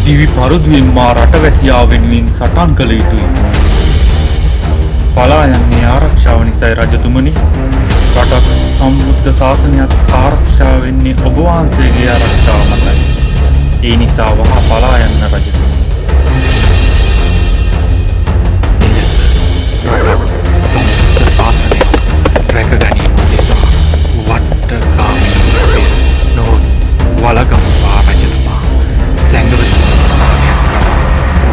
දිවි පරුදුවෙන් මා රටවැසියා වෙනුවෙන් සටන් කළ යුතුයි. පලා යන්නේ ආරක්ෂාව නිසයි රජතුමනි. රටක් සම්බුද්ධ ශාසනයත් ආරක්ෂා වෙන්නේ ඔබ වහන්සේගේ ආරක්ෂාව මතයි. ඒ නිසා වහා පලා යන්න රජතුමනි. එලෙස රටක් සම්බුද්ධ ශාසනය රැක ගැනීම නිසා වට්ටගාමී නොහොත් වලගම්පා රජතුමා සැඟව සිටි ස්ථානයක් කරා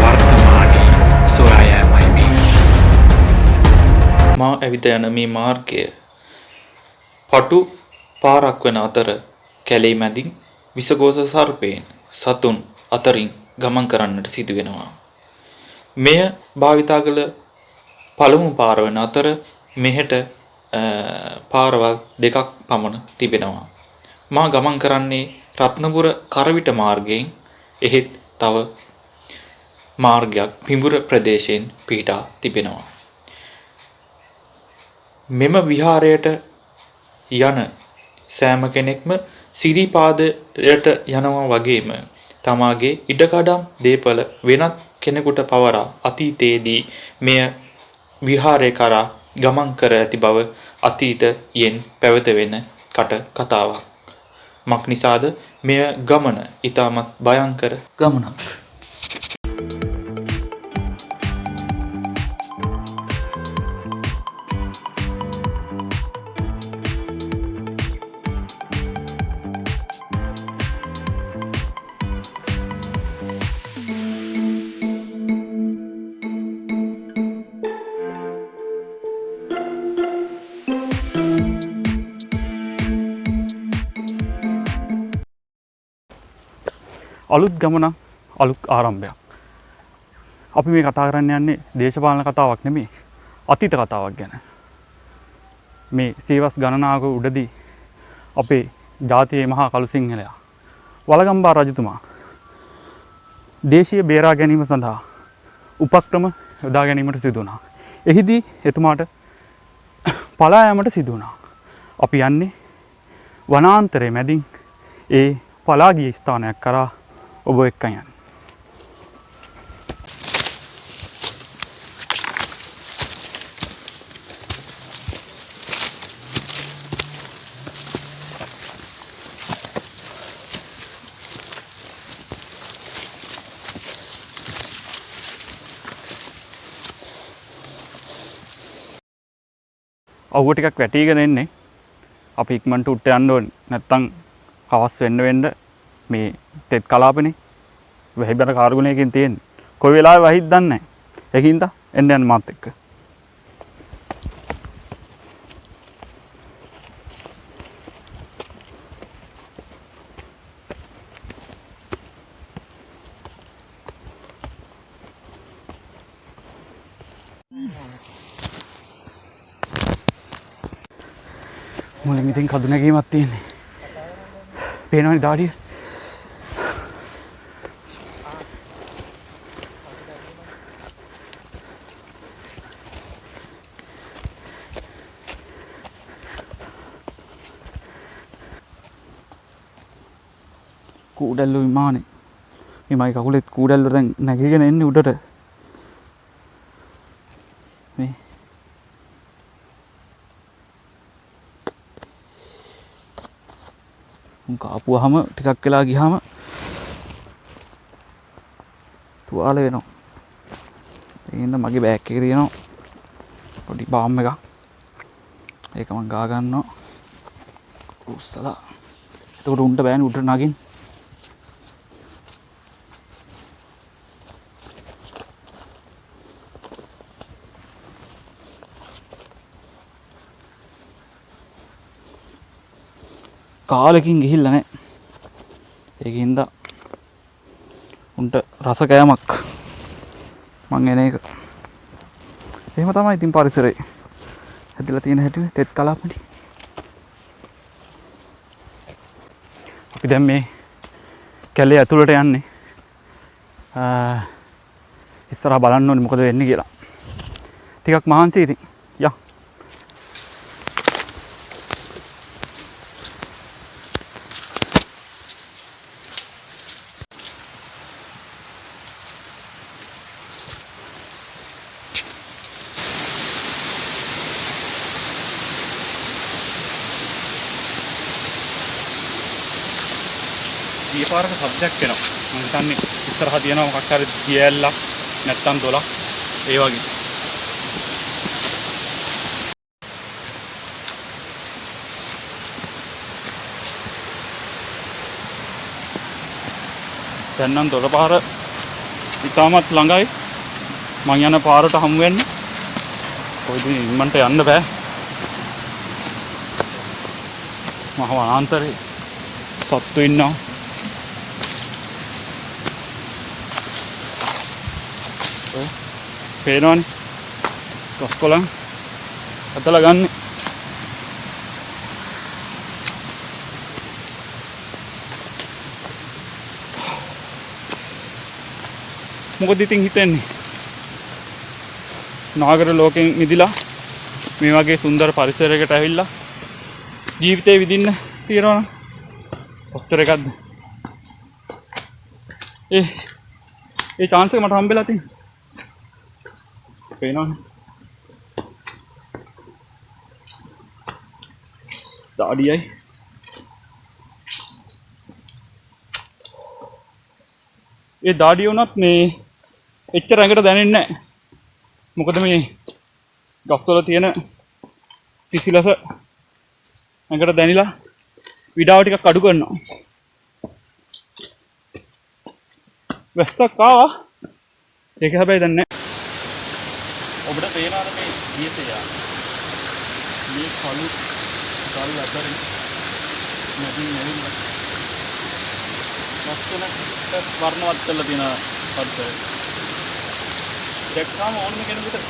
වර්තමානයේ සොයා යෑමයි මේ. මා ඇවිද යන මේ මාර්ගය පටු පාරක් වන අතර කැලේ මැදින් විසගෝස සර්පයෙන් සතුන් අතරින් ගමන් කරන්නට සිදු වෙනවා. මෙය භාවිතා කළ පළමු පාර වන අතර මෙහෙට පාරවල් දෙකක් පමණ තිබෙනවා. මා ගමන් කරන්නේ රත්නපුර කරවිට මාර්ගයෙන්. එහෙත් තව මාර්ගයක් පිඹුර ප්‍රදේශයෙන් පිහිටා තිබෙනවා. මෙම විහාරයට යන සෑම කෙනෙක්ම සිරිපාදයට යනවා වගේම තමාගේ ඉඩකඩම් දේපල වෙනත් කෙනෙකුට පවරා අතීතයේදී මෙය විහාරය කරා ගමන් කර ඇති බව අතීතයෙන් පැවතවෙන කතාවක්. මක් නිසාද මෙය ගමන ඉතාමත් භයංකර ගමනක්. අලුත් ගමනක් අලුත් ආරම්භයක්. අපි මේ කතා කරන්න යන්නේ දේශපාලන කතාවක් නෙමෙයි අතීත කතාවක් ගැන. මේ සීවස් ගණනාවක උඩදී අපේ ජාතියේ මහා කළු සිංහලයා වලගම්බා රජතුමා දේශීය බේරා ගැනීම සඳහා උපක්‍රම යොදා ගැනීමට සිදු වුණා. එහිදී එතුමාට පලා යාමට සිදු වුණා. අපි යන්නේ වනාන්තරයේ මැදින් ඒ පලා ගිය ස්ථානයක් කරා ඔබ එක්ක යන්න. අවුව ටිකක් වැටීගෙන එන්නේ. අපි ඉක්මනට උඩට යන්න ඕනේ. නැත්තම් හවස් වෙන්න මේ තෙත් කලාපනේ වැහිබර කාර්ගුණයකින් තියෙන්නේ. කොයි වෙලාවෙ වහිද්ද දන්නේ නැහැ. ඒකින්ද එන්න මාත් එක්ක. මුලින් ඉතින් කඳු නැගීමක් තියෙන්නේ. පේනවනේ දාඩිය. කූඩැල්ලෝ විමානේ. මේ මයි කකුලෙත් කූඩැල්ලෝ දැන් නැගීගෙන එන්නේ උඩට. මේ උන් කාපුවාම ටිකක් වෙලා ගියාම තුවාල වෙනවා. ඒකින්ද මගේ බෑග් එකේ තියෙනවා පොඩි බාම් එකක්. ඒක මම ගා ගන්නවා. උස්සලා. එතකොට උන්ට බෑනේ උඩට නගින්න. කාලෙකින් ගිහිල්ලා නැහැ. ඒකින්ද උන්ට රස කෑමක් මං එන එක. එහෙම තමයි ඉතින් පරිසරේ හැදිලා තියෙන හැටි තෙත් කලාපටි. අපි දැන් මේ කැලේ ඇතුළට යන්නේ. ඉස්සරහා බලන්න ඕනේ මොකද වෙන්නේ කියලා. ටිකක් මහන්සි ඉතින්. යා පාරක සබ්ජෙක්ට් වෙනවා. මම හිතන්නේ ඉස්සරහා තියෙනවා මොකක් හරි දියැල්ලක් නැත්තම් දොලක් ඒ වගේ. දැන් නම් දොළ පාර ඉතාමත් ළඟයි. මං යන පාරට හමු වෙන්න. කොයිද ඉම්මන්ට යන්න බෑ. මහ වනාන්තරේ සත්තු ඉන්නවා. ඔය පේනවනේ. ගස්කොළන් අතලා ගන්න. මොකද ඉතින් හිතෙන්නේ? නාගර ලෝකෙන් මිදිලා මේ වගේ සුන්දර පරිසරයකට ඇවිල්ලා ජීවිතේ විඳින්න තියනවා නම් ඔච්චර එකක්ද? ඒ chance එක මට හම්බෙලා තියෙනවා. පේනවනේ. දාඩියයි. ඒ දාඩිය උනත් මේ එච්චර ඇඟට දැනෙන්නේ නැහැ. මොකද මේ ගස්වල තියෙන සිසිලස ඇඟට දැනිලා විඩාව ටිකක් අඩු කරනවා. වැස්සක් ආවා. ඒක හැබැයි දැන් නැහැ. ඔබට පේනවද මේ ගියතේ යා? මේ කළු අතරින් නැතිනම් නැවිලා. ලස්සනට වර්ණවත් කරලා තියෙන පරිසරය. දැක්කම ඕනම කෙනෙකුට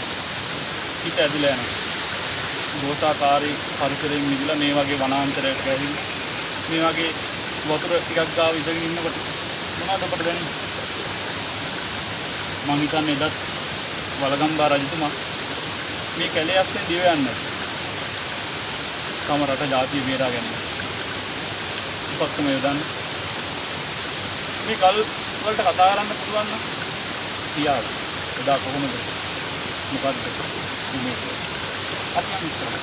හිත ඇදිලා යනවා. ගෝසාකාරී පරිසරයෙන් මිදලා මේ වගේ වනාන්තරයකට ගිහින් මේ වගේ වතුර ටිකක් ගාව ඉඳගෙන ඉන්නකොට මොනවද අපට දැනෙන්නේ? මං හිතන්නේ එදත් වලගම්බා රජතුමා මේ කැලේ අස්සෙන් දිව යන්නේ. තම රට ජාතිය බේරා ගැනීම. උපක්‍රම යොදන්නේ. මේ කල් වලට කතා කරන්න පුළුවන් නම් තියාගන්න. එදා කොහොමද මොකද්ද මේ අපි ඉස්සර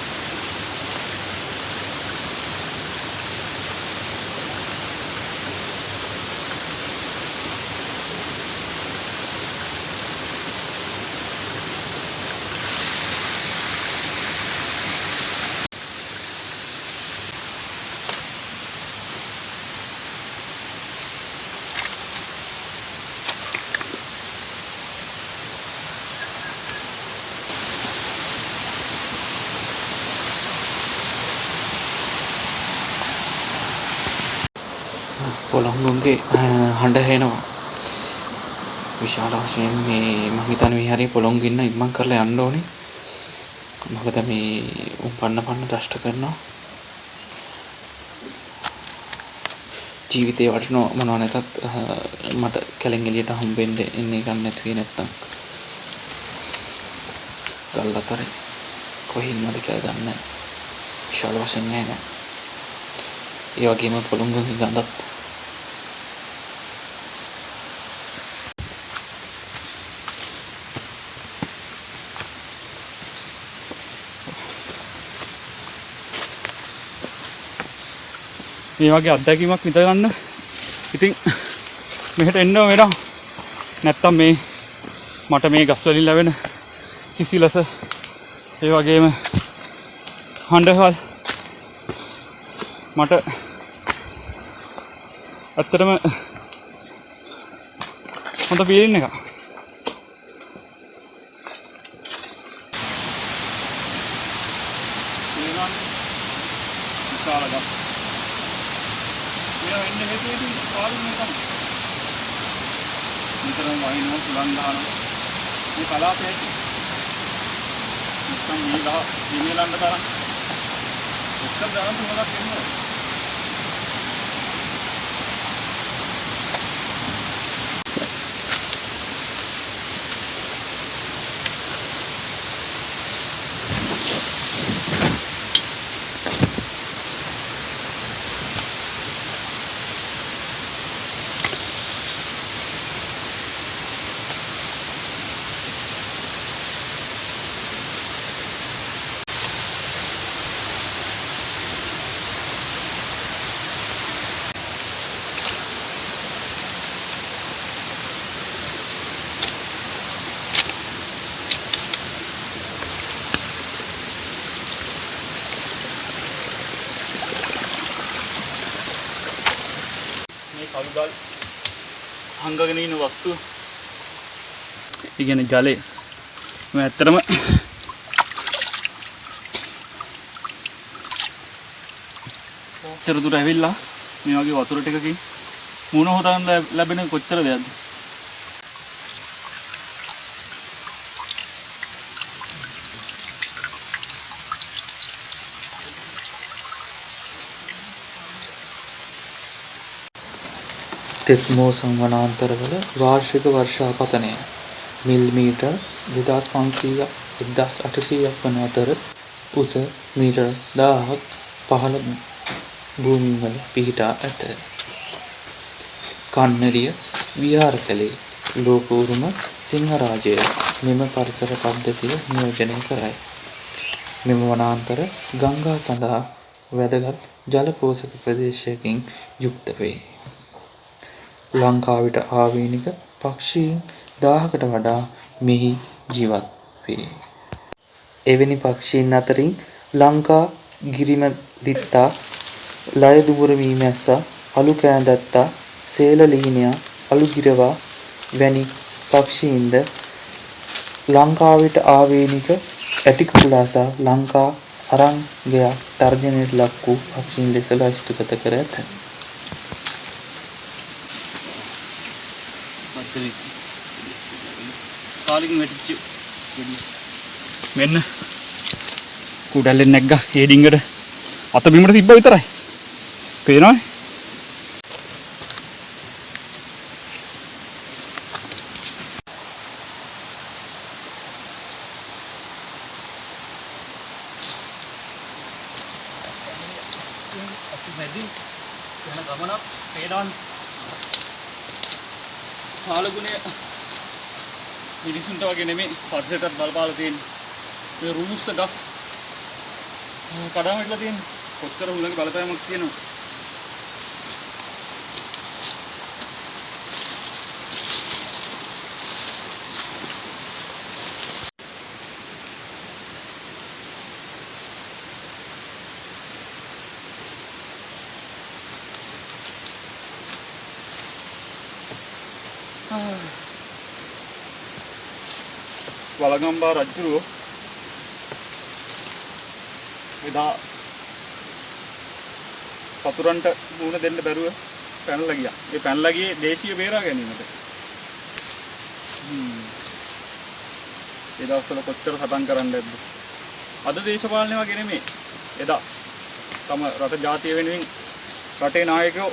පොළොංගුන්ගේ හඬ හෙනවා. විශාල වශයෙන් මේ මම හිතන්නේ මේ හරිය පොළොංගු ඉන්න ඉක්මන් කරලා යන්න ඕනේ. මොකද මේ පන්න දෂ්ට කරනවා. ජීවිතේ වටින මොනවා නැතත් මට කැලෙන් එළියට හම්බෙන්න ඉන්නේ ගන්න නැති වෙයි නැත්තම්. ගල් අතරේ කොහින්මද කියලා දන්නේ නැහැ. විශාල වශයෙන් නෑ. ඒ වගේම පොළොංගුගේ ගඳත් මේ වගේ අත්දැකීමක් විඳ ගන්න ඉතින් මෙහෙට එන්න වෙනවා. නැත්තම් මේ මට මේ ගස් වලින් ලැබෙන සිසිලස ඒ වගේම හඬවල් මට ඇත්තටම හොඳ ෆීලින් එකක්. නිතරම වහිනවා සුළං දානවා මේ කලාපයේ නැත්තම් මේ ගහ දිනෙලන්න තරම් ඔක්කොම දාන තුනක් එන්නේ. මුදල් හංගගෙන ඉන්න වස්තු. ඒ කියන්නේ ජලය. මම ඇත්තටම කොච්චර දුර ඇවිල්ලා මේ වගේ වතුර ටිකකින් මුණ හොදන්න ලැබෙන කොච්චර දෙයක්ද? තෙත්මෝසම් වනාන්තරවල වාර්ෂික වර්ෂාපතනය මිලිමීටර් 2500ක් 1800ක් වන අතර උස මීටර් 1000ක් පහළ භූමිවල පිහිටා ඇත. කන්නරිය විහාරකලේ ලෝක උරුම සිංහරාජය මෙම පරිසර පද්ධතිය නියෝජනය කරයි. මෙම වනාන්තර ගංගා සඳහා වැදගත් ජල පෝෂක ප්‍රදේශයකින් යුක්ත වේ. ලංකාවට ආවේනික පක්ෂීන් 1000කට වඩා මෙහි ජීවත් වේ. එවැනි පක්ෂීන් අතරින් ලංකා ගිරිමැලිත්තා, ලයදුඹුර මීමැස්සා, අලු කෑඳැත්තා, සේල ලිහිණියා, අලු ගිරවා වැනි පක්ෂීන්ද ලංකාවට ආවේනික ඇටිකුකුලා සහ ලංකා අරංගයා තර්ජනයට ලක් වූ පක්ෂීන් ලෙස ලයිස්තුගත කර ඇත. කාලින් වැටිච්ච මෙන්න කුඩල්ලෙන් නැග්ගා ඒ ඩිංගට අත බිමට තිබ්බ විතරයි. පේනවනේ. අපි මැදින් යන ගමනක් පේනවනේ. කාලගුණය මිනිසුන්ට වගේ නෙමෙයි පරිසරයටත් බලපාලා තියෙන මේ රුස්ස ගස් කඩාම ඉట్లా තියෙන කොච්චර හුලඟ බලපෑමක් තියෙනවද? වලගම්බා රජුරෝ එදා සතුරන්ට මුහුණ දෙන්න බැරුව පැනලා ගියා. ඒ පැනලා ගියේ දේශීය බේරා ගැනීමට. ඒ දවස්වල කොච්චර සටන් කරන්න ඇද්ද? අද දේශපාලනය වගේ නෙමෙයි. එදා තම රට ජාතිය වෙනුවෙන් රටේ නායකයෝ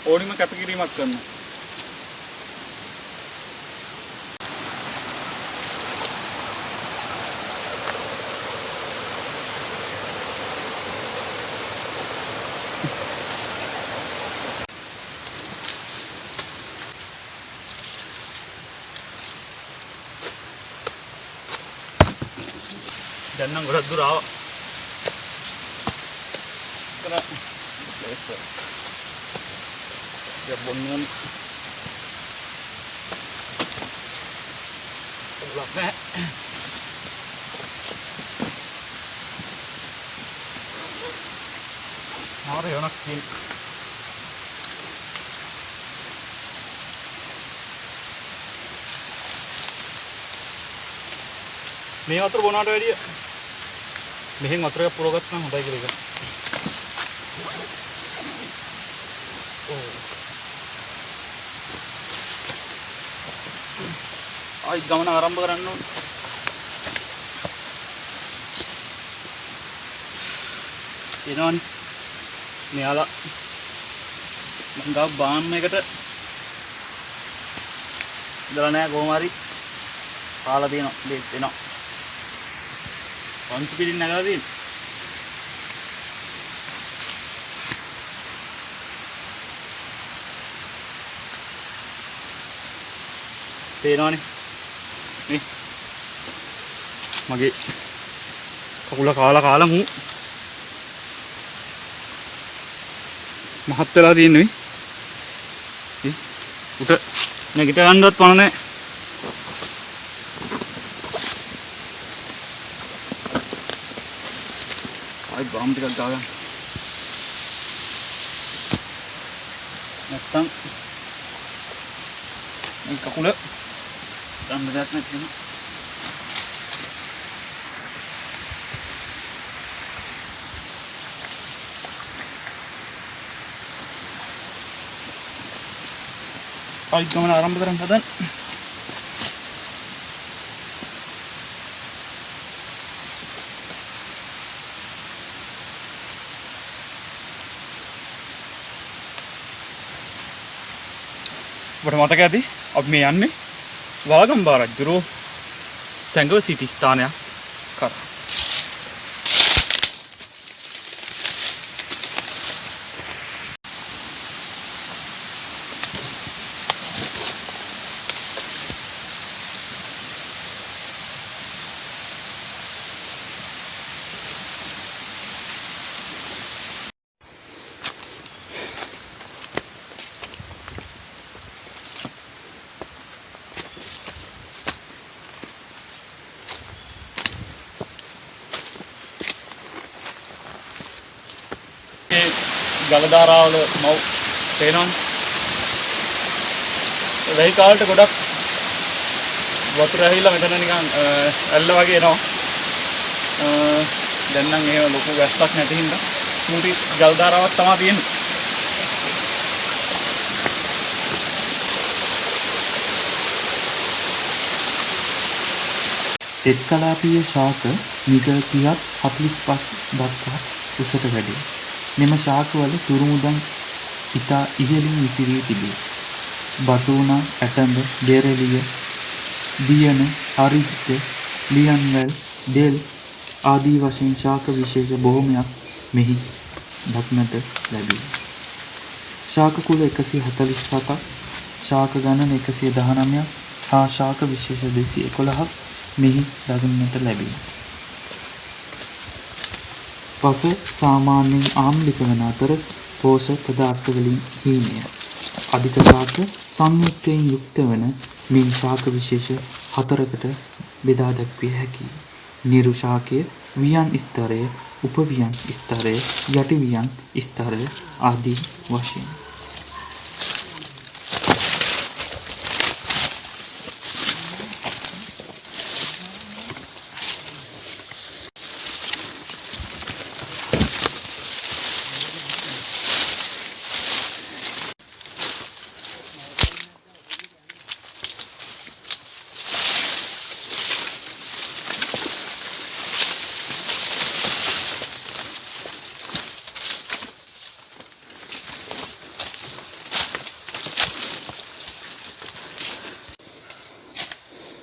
ඕනිම කැපකිරීමක් කරනවා. දැන් නම් ගොඩක් දුර ආවා. ලේස. බොන්නන්. උලක් නැහැ. මාරේ යනක් තියෙන. මේ වතුර බොනාට වැඩිය මෙහෙන් වතුරක් පුරවගත්ත නම් හොඳයි කියලා එක. ආයි ගමන ආරම්භ කරන්න ඕන. එනවනේ. මෙයාලා මං ගාව බාම් එකට ඉඳලා නැහැ කොහොම හරි කාලා තියෙනවා දෙත් එනවා. පන්ති පිටින් නැගලා තියෙන. තේරෙනවනේ. මේ මගේ කකුල කාලා මූ මහත් වෙලා තියෙන්නේ. උට නැගිට ගන්නවත් පණ නැහැ. ආයි බාම් ටිකක් දාගන්න. නැත්තම් මේ කකුල ගන්න දෙයක් නැති වෙනවා. ආයි ගමන ආරම්භ කරන්න හදන. ඔබට මතක ඇති අපි මේ යන්නේ වලගම්බා රජුරෝ සැඟව සිටි ස්ථානයක් කරා. ගලධාරාවල මව් පේනවනේ. වෙයි කාලට ගොඩක් වතුර ඇහිලා මෙතන නිකන් ඇල්ල වගේ එනවා. දැන් නම් එහෙම ලොකු වැස්සක් නැති හින්දා මුටි ගල්ධාරාවක් තමයි තියෙන්නේ. තෙත්කලාපීය ශාක මීටර් 30ක් 45ක් දක්වා උසට වැඩේ. මෙම ශාකවල තුරුමුදන් ඉතා ඉහළින් විසිරී තිබේ. බටුනා, ඇටඹ, බෙරළිය, දියන, හරිත්ත, ලියන්වැල්, දෙල් ආදී වශයෙන් ශාක විශේෂ බොහොමයක් මෙහි දක්නට ලැබේ. ශාක කුල 147ක්, ශාක ගණන 119ක් හා ශාක විශේෂ 211ක් මෙහි දක්නට ලැබේ. පස සාමාන්‍යයෙන් ආම්ලික වන අතර පෝෂක පදාර්ථ වලින් හීනය. අධික ශාක සංයුක්තයෙන් යුක්ත වන මේ ශාක විශේෂ 4කට බෙදා දැක්විය හැකියි. නිරු ශාකය, වියන් ස්තරය, උපවියන් ස්තරය, යටි වියන් ස්තරය ආදී වශයෙන්.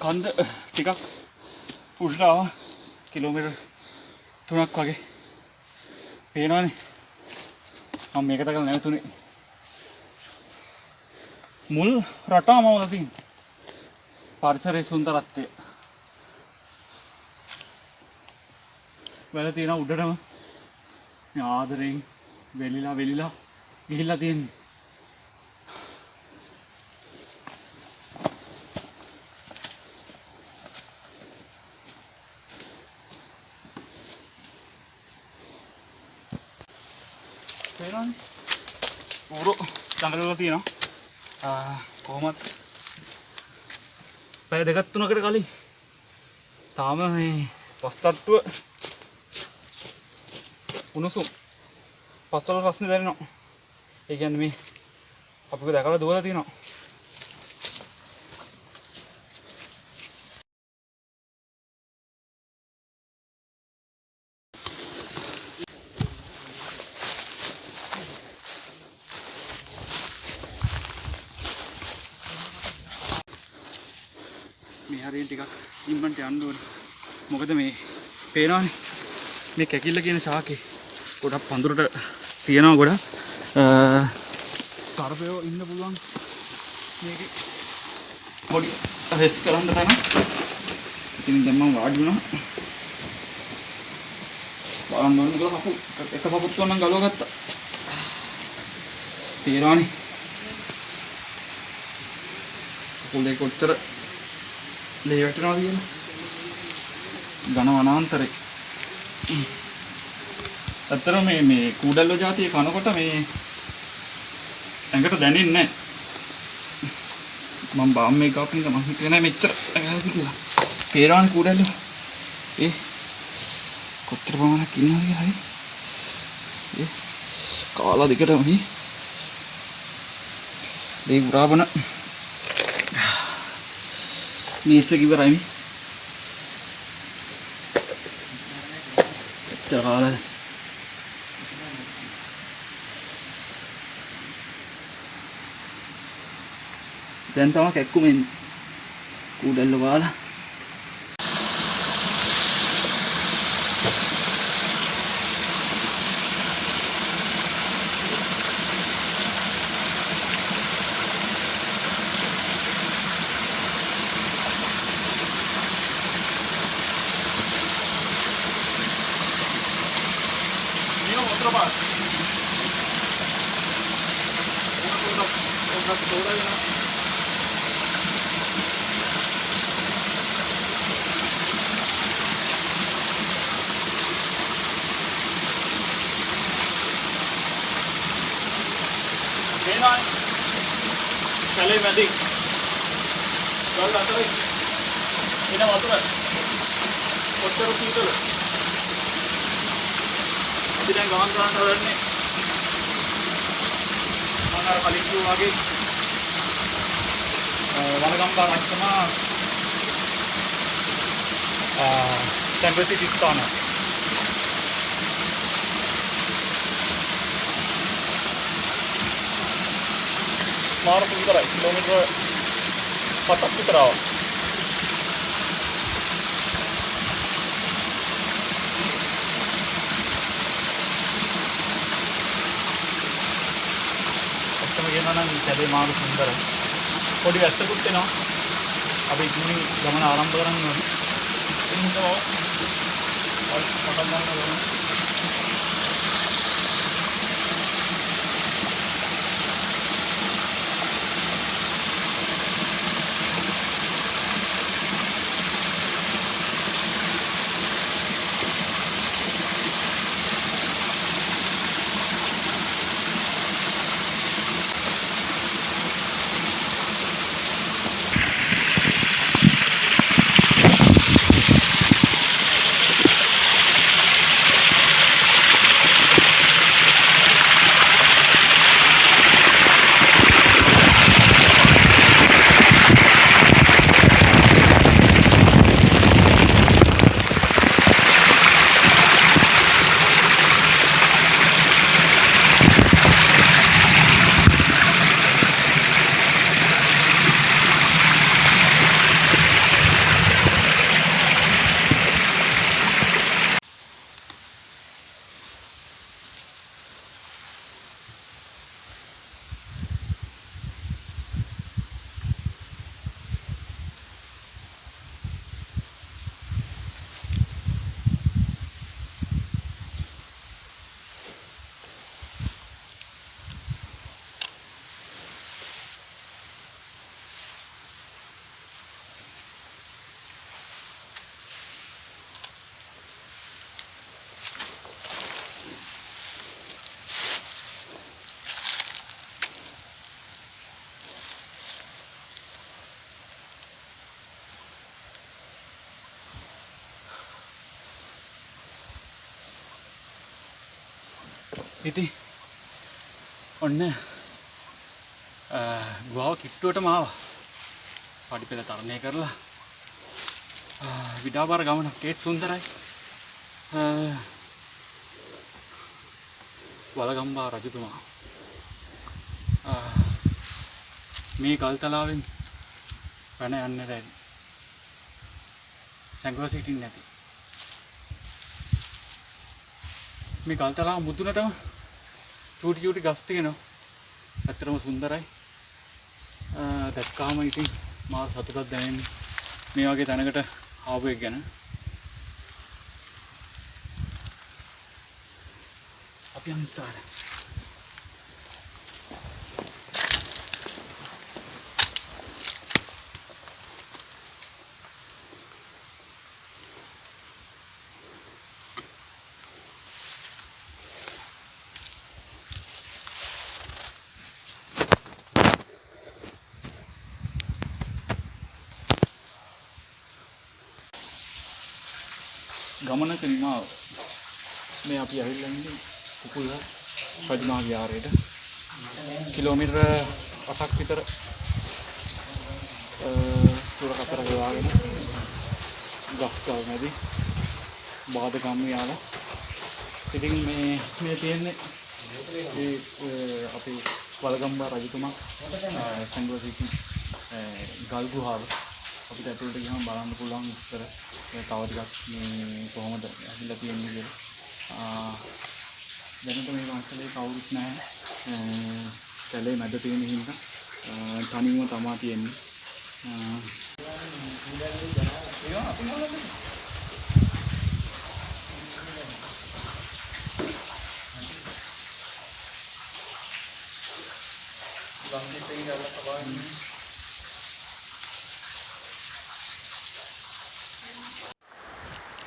කන්ද ටිකක් උඩට ආවා. කිලෝමීටර් 3ක් වගේ පේනවනේ. මම මේක දකලා නැවතුනේ. මුල් රටාම වල තියෙන පරිසරයේ සුන්දරත්වය. වල තියෙන උඩටම මේ ආදරෙන් වෙලිලා ගිහිල්ලා තියෙන්නේ. ඌරු දඟලලා තියෙනවා. කොහොමත් පැය දෙකක් තුනකට කලින් තාම මේ පස්තට්ටුව උණුසුම් පස්වල රස්නේ දැනෙනවා. ඒ කියන්නේ මේ අපිව දැකලා දුවලා තියෙනවා. මේ හරියට ටිකක් ඉම්මන්ට යන්න ඕනේ. මොකද මේ පේනවනේ මේ කැකිල්ල කියන ශාකේ ගොඩක් පඳුරට තියෙනවා. ගොඩක් කරපයෝ ඉන්න පුළුවන් මේකේ පොඩි රෙස්ට් කරන්න තැන. ඉතින් දැන් මම වාඩි වුණා. බලන්න ඕනේ කියලා කපු එක කපුත් වුණා නම් ගලව ගත්තා. තේරෙනවනේ කකුලේ කොච්චර ලේ වැටෙනවද කියන ඝන වනාන්තරේ. ඇත්තටම මේ කූඩල්ලෝ జాතිය කනකොට මේ ඇඟට දැනෙන්නේ නැහැ. මම බාම් මේ ගාපින් මම හිතුවේ නෑ මෙච්චර ඇඟට කියලා. පේරාන් කුඩැල්ල. කොච්චර ප්‍රමාණයක් ඉන්නවද කියලා හරි. කාලා දිගටම මේ මේ උරාබන මේස කිවරයි මේ. කාලා දැන් තමයි කැක්කුම එන්නේ. කුඩැල්ල කාලා කැලේ මැදින් ගල් අතරේ එන වතුර කොච්චර සීතල. අපි දැන් ගමන් කරන්න හදන්නේ මම අර කලින් කිව්වා වගේ වලගම්බා රජතුමා සැඟවිලි ස්ථාන. මාර්ග විතරයි කිලෝමීටර් 7ක් විතර ආවා. ඔක්කොම කියනවා නම් කැලේ මාර්ග සුන්දරයි. පොඩි වැස්සකුත් එනවා. අපි ඉක්මනින් ගමන ආරම්භ කරන්න ඕනේ. ඉතින් පටන් ගන්න ඕනේ. ඉතින් ඔන්න ගුහාව කිට්ටුවටම ආවා. පඩිපෙළ තරණය කරලා විඩාබාර ගමනක්. ඒත් සුන්දරයි. වලගම්බා රජතුමා මේ ගල්තලාවෙන් පැන යන්න දැන් සැඟව සිටින්නේ නැති. මේ ගල්තලාව මුදුනටම චූටි චූටි ගස් තියෙනවා. ඇත්තටම සුන්දරයි. දැක්කාම ඉතින් මාර සතුටක් දැනෙන්නේ මේ වගේ තැනකට ආපු එක ගැන. අපි යමු ස්ථාන. ගමනක නිමාව. මේ අපි ඇවිල්ලා ඉන්නේ කුකුල්ල රජමහා විහාරයට. කිලෝමීටර 8ක් විතර දුර කතර ගලාගෙන ගස්කල් නැති බාදගම් යාලා. ඉතින් මේ තියෙන්නේ අපේ වලගම්බා රජතුමා සංග්‍රහ සිටි ගල් ගුහාව. අපිට ඇතුළට ගියාම බලන්න පුළුවන් විස්තර තව ටිකක් මේ කොහොමද ඇවිල්ලා තියෙන්නේ කියලා. දැනට මේ වංශලේ කවුරුත් නැහැ. කැලේ මැද තියෙන හින්දා තනියම තමා තියෙන්නේ.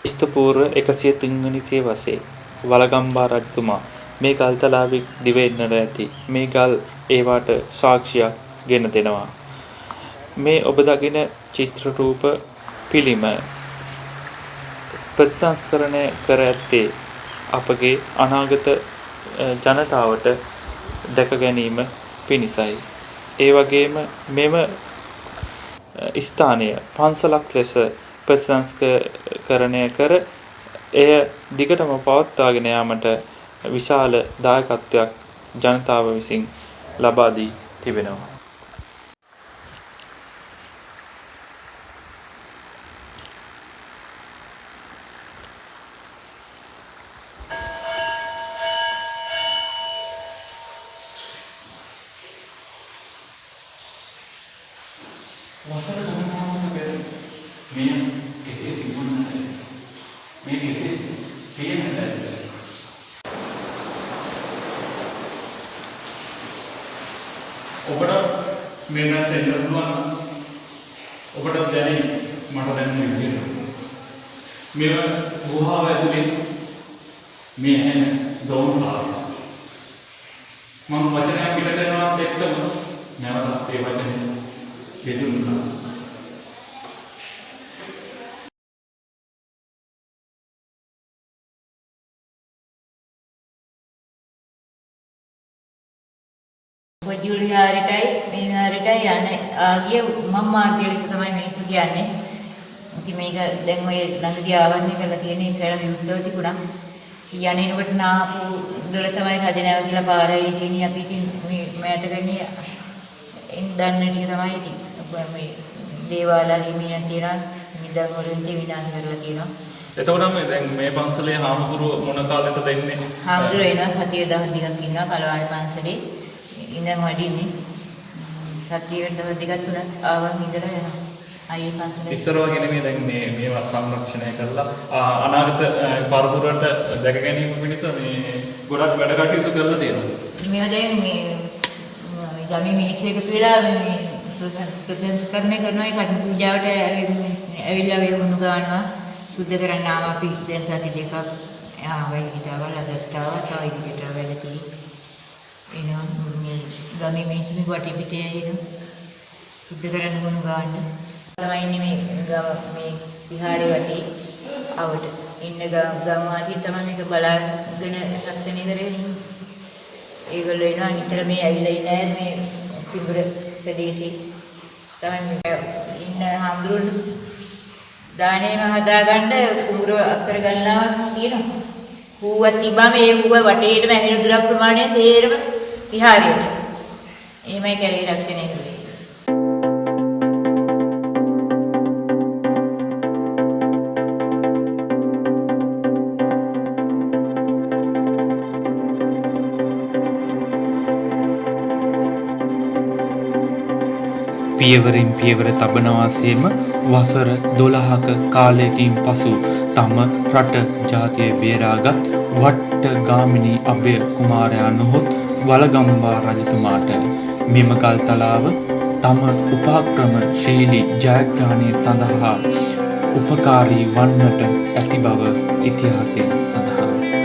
ක්‍රිස්තුපූර්ව 103 වැනි සියවසේ වලගම්බා රජතුමා මේ ගල්තලාවේ දිව එන්නට ඇති. මේ ගල් ඒවාට සාක්ෂියක් ගෙන දෙනවා. මේ ඔබ දකින චිත්‍ර රූප පිළිම ප්‍රතිසංස්කරණය කර ඇත්තේ අපගේ අනාගත ජනතාවට දැක ගැනීම පිණිසයි. ඒ වගේම මෙම ස්ථානය පන්සලක් ලෙස ප්‍රතිසංස්කරණය කර එය දිගටම පවත්වාගෙන යාමට විශාල දායකත්වයක් ජනතාව විසින් ලබා දී තිබෙනවා. වසර ගණනාවක පෙර මේ කෙසේ තිබුණාද? මේ කෙසේ තියෙන්නද? ඔබට මේ නැත් දෙන්න පුළුවන්. ඔබට දැනෙයි මට දැනෙන්නේ විදියට. මේ ගුහාව ඇතුලේ මේ ඇන දෝන්හාව. මම වචනයක් පිට කරනවත් එක්කම නැවතත් ඒ වචනේ යෙදුණා. පොජුල් විහාරයටයි මේ විහාරයටයි යන්නේ ආගිය මම මාර්ගයට තමයි මිනිස්සු කියන්නේ. ඉතින් මේක දැන් ඔය ළඟදී ආවන්නේ කරලා තියෙන ඉස්සරහ යුද්ධව තිබුණා. යන්නේනකොට නාපු දොර තමයි රජනෑව කියලා පාරයි තියෙන්නේ. අපි ඉතින් මේ මෑතකන්නේ දන්න ටික තමයි ඉතින් මේ දේවාලගේ මීයන් තියනවා මිදන් වලින් විනාශ කරලා තියෙනවා. එතකොටම දැන් මේ පන්සලේ හාමුදුරුව මොන කාලෙටද එන්නේ? හාමුදුරුවෝ එනවා සතිය 10 දිනක් ඉන්නවා කලවාණ පන්සලේ. ඉඳන් වඩින්නේ සතියට දවස් දෙකක් තුනක් ආවන් ඉඳලා යනවා. ආයේ පන්සලේ ඉස්සර වගේ නෙමෙයි දැන් මේවා සංරක්ෂණය කරලා අනාගත පරපුරට දැක ගැනීම පිණිස මේ ගොඩක් වැඩ කටයුතු කරලා තියෙනවා. මේවා දැන් මේ ගමේ මිනිස්සු එකතු වෙලා මේ ප්‍රතිසංස්කරණය කරනවා. ඒ කටු පූජාවට ඇවිල්ලා වේ වුණු ගන්නවා. සුද්ධ කරන්න ආව අපි දැන් සති දෙකක් වෛද්‍යතාවල අදත්තාව තව ඉදිරියට වැඩති එනවා. මේ ගමේ මිනිස්සු කොට පිටේ එන සුද්ධ කරන්න වුණු ගන්න තමයි ඉන්නේ මේ විහාරේ වටේ ආවට ඉන්න ගම් වාසී තමයි මේක බලාගෙන රක්ෂණය කරගෙන ඉන්නේ. ඒගොල්ලෝ එනවා නිතර මේ ඇවිල්ලා ඉන්න අය මේ පිඹුර ප්‍රදේශේ තමයි ඉන්න හාමුදුරුවෝ දානේම හදාගන්න කුඹුර අක්කර ගණනාවක් තියෙනවා. හුවක් තිබ්බම ඒ හුව වටේටම ඇහෙන දුර ප්‍රමාණය තේරම විහාරයට. එහෙමයි කැලේ රක්ෂණය කරේ. පියවරින් පියවර තබන වාසයේම වසර 12ක කාලයකින් පසු තම රට ජාතිය බේරාගත් වට්ටගාමිනී අභය කුමාරයා නොහොත් වලගම්බා රජතුමාට මෙම ගල්තලාව තම උපක්‍රම ශීලී ජයග්‍රහණය සඳහා උපකාරී වන්නට ඇති බව ඉතිහාසයෙන් සඳහන්.